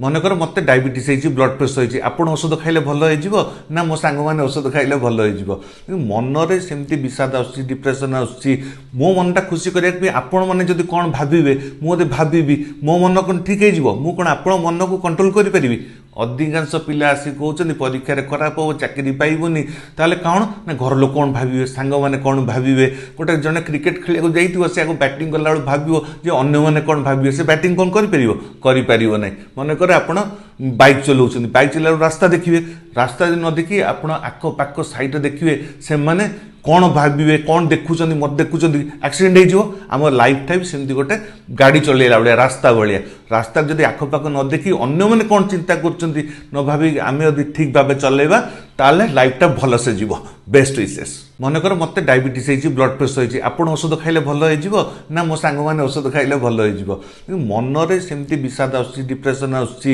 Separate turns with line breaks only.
मनकर मत डायबिटीज हो blood pressure हो आप औषध खाइले भल हो ना मो सांग मैंने औषध खाइले भल हो मनरे सेमती विषाद आसुच्ची डिप्रेशन आसुच्ची मो मनटा खुशी करिया आपण मैंने जब कौन भावे मुझे भावी मो मन कौन ठीक हो मु कौन आप मन को कंट्रोल करी अधिकांश पिला आसिक कहते परीक्षा खराब हो चाकरी पाइबनी ताले कौन ना घर लोक कौन भावे सांग मैंने कौन भावे गोटे जड़े क्रिकेट खेल जाइए से बैटिंग कला भाव जे अन्य मैंने कौन भावे से बैटिंग कौन कर ना मनकर आप बाइक चलाऊँ बाइक चला रास्ता देखिए रास्ता न देखिए आप आखपाख साइड देखिए से मैंने कौन भावे कौन देखुं मत देखुं एक्सीडेंट हो आम लाइफ टाइम सेमती गोटे गाड़ी चलैला भाया रास्ता भाया रास्ता जब आखपाख न देखी अन्य मैंने कौन चिंता कर भावी आम यदि ठीक भाव चलैबा ताले लाइफटा भल से जीव बेस्ट विशेष मनकर मत डायबिटीज हो ब्लड प्रेसर हो आप औषध खाइले भल हो ना मो सांग मैंने औषध खाइले भल हो मनरे सेमती विषाद आसुच्ची डिप्रेशन आसुच्ची